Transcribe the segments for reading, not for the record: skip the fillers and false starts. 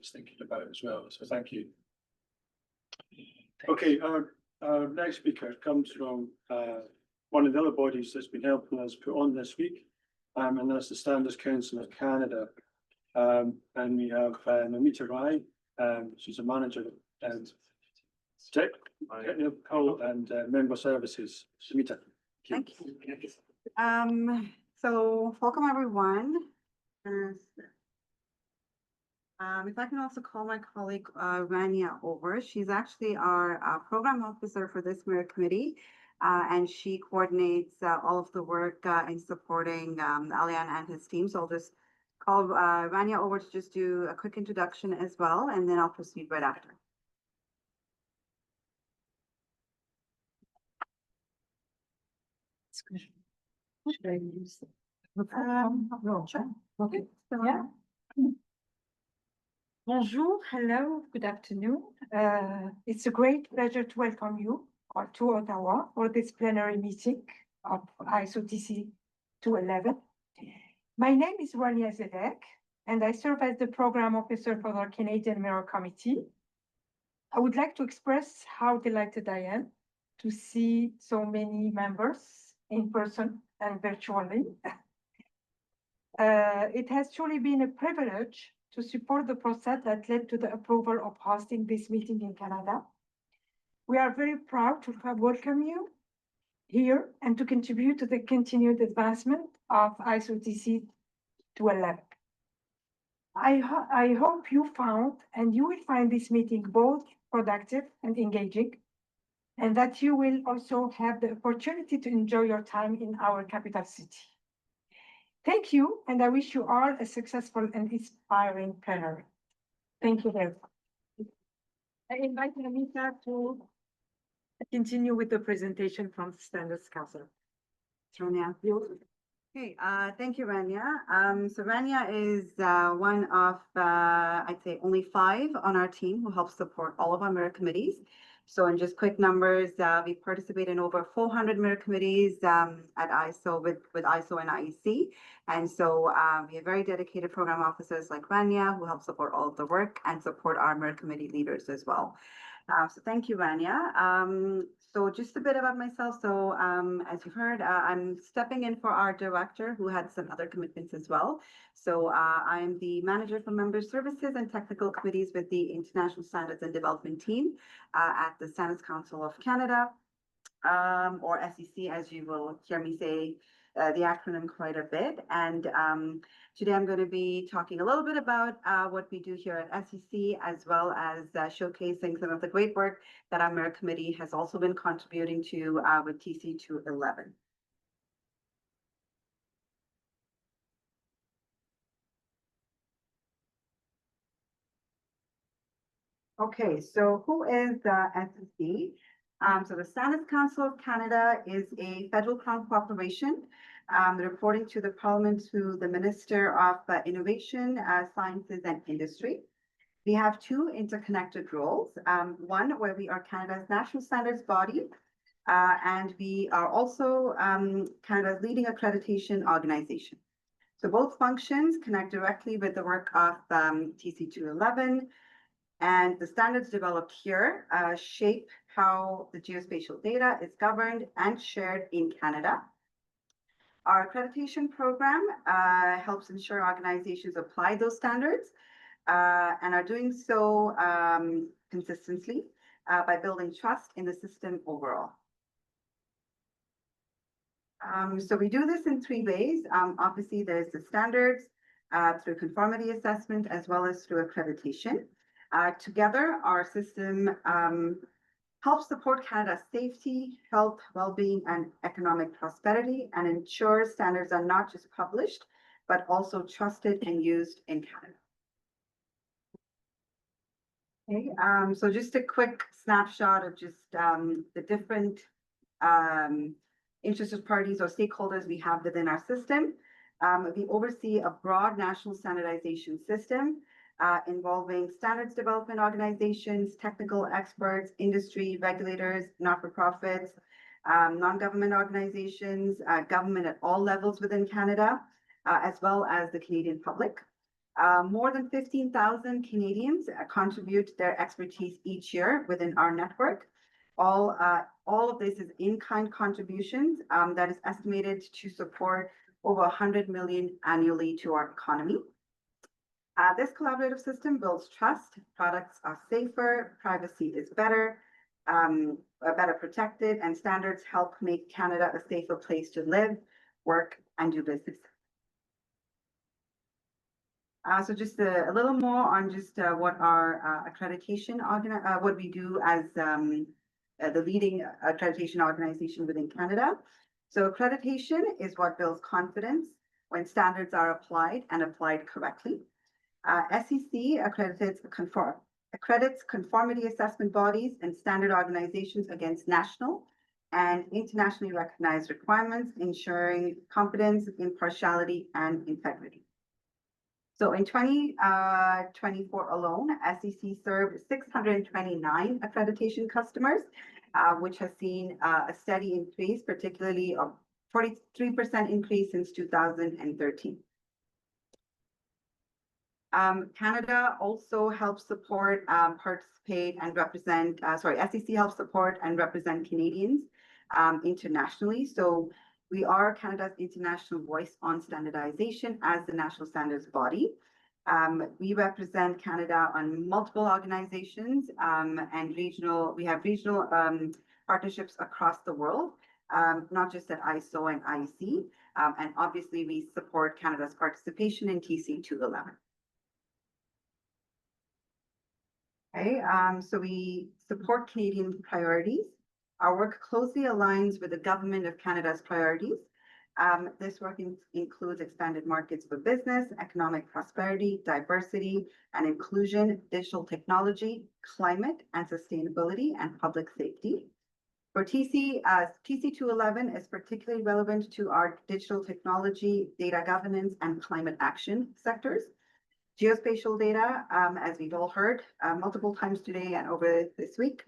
is thinking about as well. So thank you. Okay, our next speaker comes from one of the other bodies that's been helping us put on this week, and that's the Standards Council of Canada. And we have Namita Rai, she's a manager and technical and member services. Namita. Thank you. So welcome everyone. If I can also call my colleague Rania over. She's actually our program officer for this Mayor Committee, and she coordinates all of the work in supporting Alian and his team. So I'll just call Rania over to just do a quick introduction as well, and then I'll proceed right after. Should I use no. Sure. Okay. Yeah. Bonjour, hello, good afternoon. It's a great pleasure to welcome you to Ottawa for this plenary meeting of ISO TC 211. My name is Rania Zedek, and I serve as the program officer for the Canadian Mayor Committee. I would like to express how delighted I am to see so many members in person and virtually. It has truly been a privilege to support the process that led to the approval of hosting this meeting in Canada. We are very proud to have welcomed you here and to contribute to the continued advancement of ISO TC 211. I hope you found and you will find this meeting both productive and engaging, and that you will also have the opportunity to enjoy your time in our capital city. Thank you, and I wish you all a successful and inspiring plenary. Thank you very much. I invite Namita to continue with the presentation from the Standards Council. Rania. Okay, thank you, Rania. So Rania is one of, I'd say, only 5 on our team who help support all of our Mayor committees. So in just quick numbers, we participate in over 400 Mayor committees at ISO with ISO and IEC. And so we have very dedicated program officers like Rania who help support all of the work and support our Mayor committee leaders as well. So thank you, Rania. So just a bit about myself. So as you've heard, I'm stepping in for our director who had some other commitments as well. So I'm the manager for member services and technical committees with the International Standards and Development team at the Standards Council of Canada, or SEC, as you will hear me say the acronym quite a bit. And today I'm going to be talking a little bit about what we do here at SEC, as well as showcasing some of the great work that our Mayor Committee has also been contributing to with TC 211. Okay, so who is SEC? So the Standards Council of Canada is a federal crown corporation reporting to the Parliament through the Minister of Innovation, Sciences and Industry. We have 2 interconnected roles. One where we are Canada's national standards body, and we are also Canada's leading accreditation organization. So both functions connect directly with the work of TC 211. And the standards developed here shape how the geospatial data is governed and shared in Canada. Our accreditation program helps ensure organizations apply those standards and are doing so consistently by building trust in the system overall. So we do this in 3 ways. Obviously, there's the standards through conformity assessment as well as through accreditation. Together, our system helps support Canada's safety, health, well-being, and economic prosperity, and ensures standards are not just published, but also trusted and used in Canada. Okay, so just a quick snapshot of just the different interested parties or stakeholders we have within our system. We oversee a broad national standardization system involving standards development organizations, technical experts, industry, regulators, not-for-profits, non-government organizations, government at all levels within Canada, as well as the Canadian public. More than 15,000 Canadians contribute their expertise each year within our network. All of this is in-kind contributions that is estimated to support over 100 million annually to our economy. This collaborative system builds trust, products are safer, privacy is better protected, and standards help make Canada a safer place to live, work, and do business. So just a little more on just what our accreditation what we do as the leading accreditation organization within Canada. So accreditation is what builds confidence when standards are applied and applied correctly. SEC accredits conformity assessment bodies and standard organizations against national and internationally recognized requirements, ensuring competence, impartiality, and integrity. So in 2024 alone, SEC served 629 accreditation customers, which has seen a steady increase, particularly a 43% increase since 2013. Canada also helps support, participate and represent, SEC helps support and represent Canadians internationally. So we are Canada's international voice on standardization as the national standards body. We represent Canada on multiple organizations and we have regional partnerships across the world, not just at ISO and IEC. And obviously we support Canada's participation in TC 211. Okay, so we support Canadian priorities. Our work closely aligns with the Government of Canada's priorities. This work includes expanded markets for business, economic prosperity, diversity and inclusion, digital technology, climate and sustainability, and public safety. For TC 211 is particularly relevant to our digital technology, data governance, and climate action sectors. Geospatial data, as we've all heard multiple times today and over this week,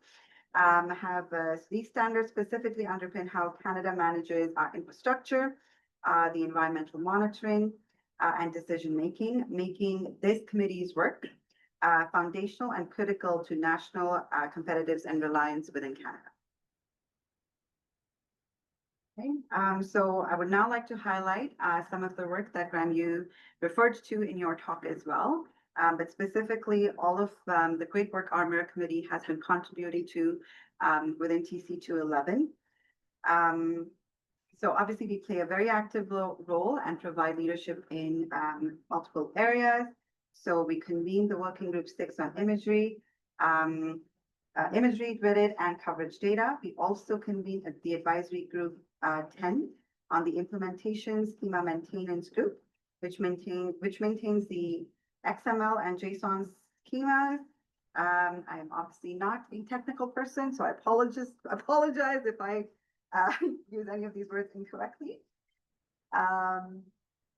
these standards specifically underpin how Canada manages our infrastructure, the environmental monitoring, and decision-making, making this committee's work foundational and critical to national competitiveness and reliance within Canada. Okay, so I would now like to highlight some of the work that Graham, you referred to in your talk as well, but specifically all of the great work our Mirror Committee has been contributing to within TC 211. So obviously we play a very active role and provide leadership in multiple areas. So we convened the Working Group 6 on imagery, gridded and coverage data. We also convened the Advisory Group 10 on the implementation schema maintenance group, which maintains the XML and JSON schemas. I am obviously not a technical person, so I apologize if I use any of these words incorrectly.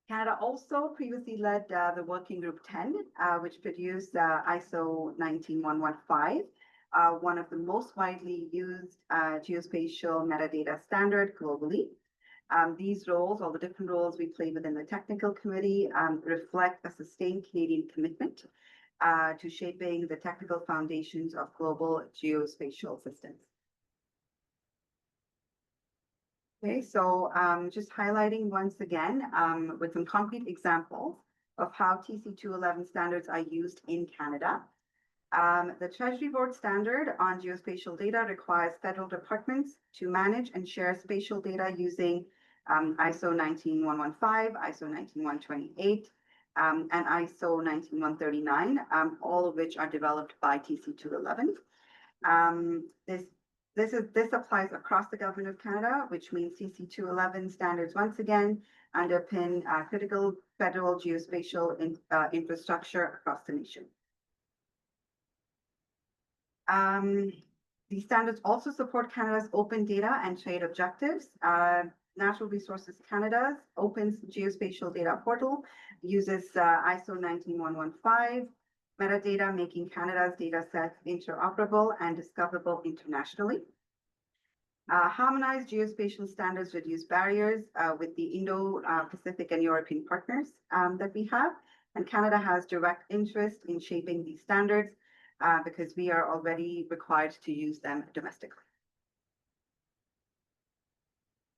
Canada also previously led the Working Group 10, which produced ISO 19115. One of the most widely used geospatial metadata standard globally. These roles, all the different roles we play within the technical committee, reflect a sustained Canadian commitment to shaping the technical foundations of global geospatial systems. Okay, so just highlighting once again with some concrete examples of how TC 211 standards are used in Canada. The Treasury Board standard on geospatial data requires federal departments to manage and share spatial data using ISO 19115, ISO 19128, and ISO 19139, all of which are developed by TC 211. This applies across the Government of Canada, which means TC 211 standards once again underpin critical federal geospatial infrastructure across the nation. These standards also support Canada's open data and trade objectives. Natural Resources Canada's Open Geospatial Data Portal uses ISO 19115 metadata, making Canada's data sets interoperable and discoverable internationally. Harmonized geospatial standards reduce barriers with the Indo-Pacific and European partners that we have, And Canada has direct interest in shaping these standards because we are already required to use them domestically.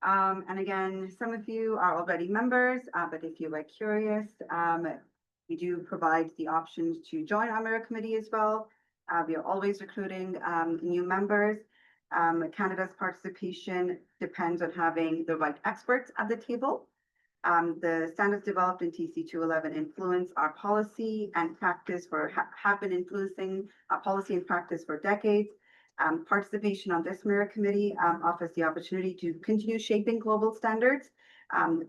And again, some of you are already members, but if you are curious, we do provide the options to join our Mirror Committee as well. We are always recruiting new members. Canada's participation depends on having the right experts at the table. The standards developed in TC 211 influence our policy and practice have been influencing our policy and practice for decades. Participation on this Mirror Committee offers the opportunity to continue shaping global standards,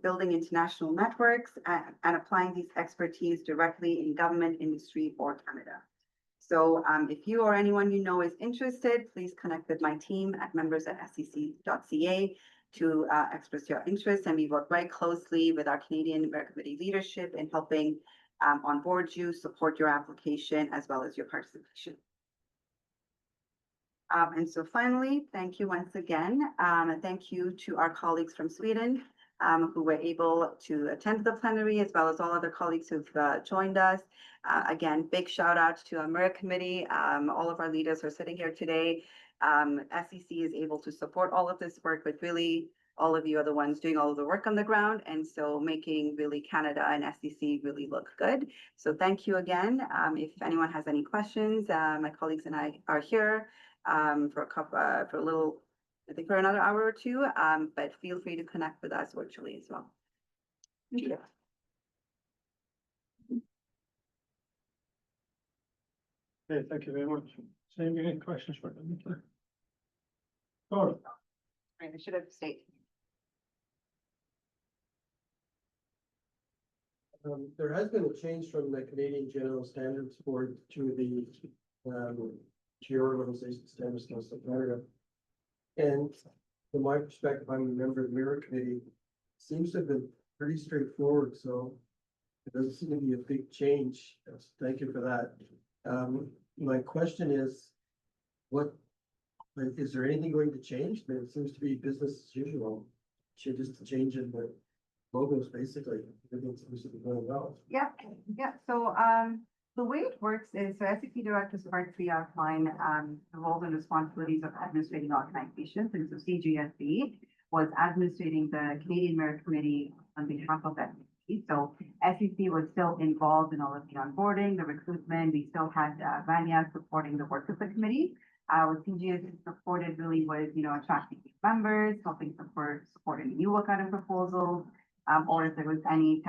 building international networks, and applying these expertise directly in government, industry, or Canada. So if you or anyone you know is interested, please connect with my team at members@scc.ca to express your interest. And we work very closely with our Canadian Mirror Committee leadership in helping onboard you, support your application, as well as your participation. And so finally, thank you once again. Thank you to our colleagues from Sweden who were able to attend the plenary, as well as all other colleagues who've joined us. Again, big shout out to our Mirror Committee. All of our leaders are sitting here today. SCC is able to support all of this work, but really all of you are the ones doing all of the work on the ground. And so making really Canada and SCC really look good. So thank you again. If anyone has any questions, my colleagues and I are here for a little, I think for another hour or two, but feel free to connect with us virtually as well. Thank you. Okay, thank you very much. Any questions for Namita? Oh, I should have stayed. There has been a change from the Canadian General Standards Board to the Tier Organization Standards Council of Canada. And from my perspective, I'm a member of the Mirror Committee. Seems to have been pretty straightforward, so it doesn't seem to be a big change. Thank you for that. My question is, is there anything going to change? I mean, it seems to be business as usual. Just change in the logos, basically. Everything seems to be going well. Yeah. So the way it works is, so SCP Directives Part 3 outline the roles and responsibilities of administrating organizations. And so CGSB was administrating the Canadian Mirror Committee on behalf of SCP. So SCC was still involved in all of the onboarding, the recruitment. We still had Vanya supporting the work of the committee. What CGSB supported really was, attracting members, helping support any new work out of proposals, or if there was any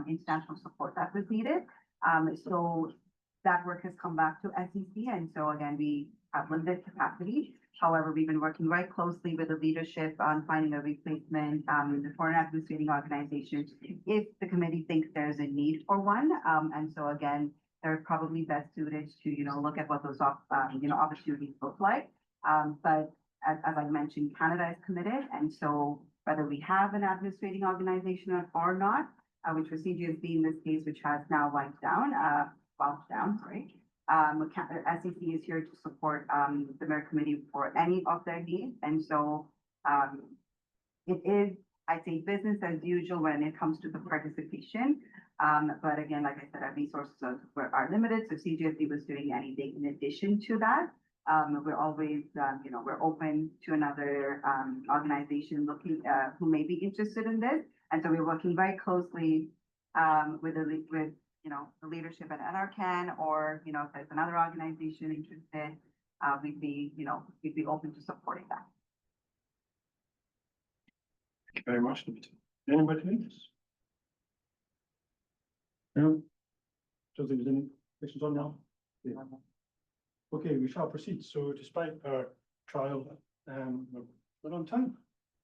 international support that was needed. So that work has come back to SEC, and so again, we have limited capacity. However, we've been working very closely with the leadership on finding a replacement for an administrating organization if the committee thinks there's a need for one. And so again, they're probably best suited to look at what those opportunities look like. But as I mentioned, Canada is committed, and so whether we have an administrating organization or not, which was CGSB in this case, which has now wound down, SEC is here to support the Mirror Committee for any of their needs. And so it is, I'd say, business as usual when it comes to the participation. But again, like I said, our resources are limited. So CGSB was doing anything in addition to that. We're always, we're open to another organization looking who may be interested in this. And so we're working very closely with the leadership at NRCan, or if there's another organization interested, we'd be open to supporting that. thank you very much, Namita. Anybody else? No? Don't think there's any questions on now? Yeah. Okay, we shall proceed. So despite our trial, we're on time.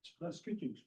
So that's good news.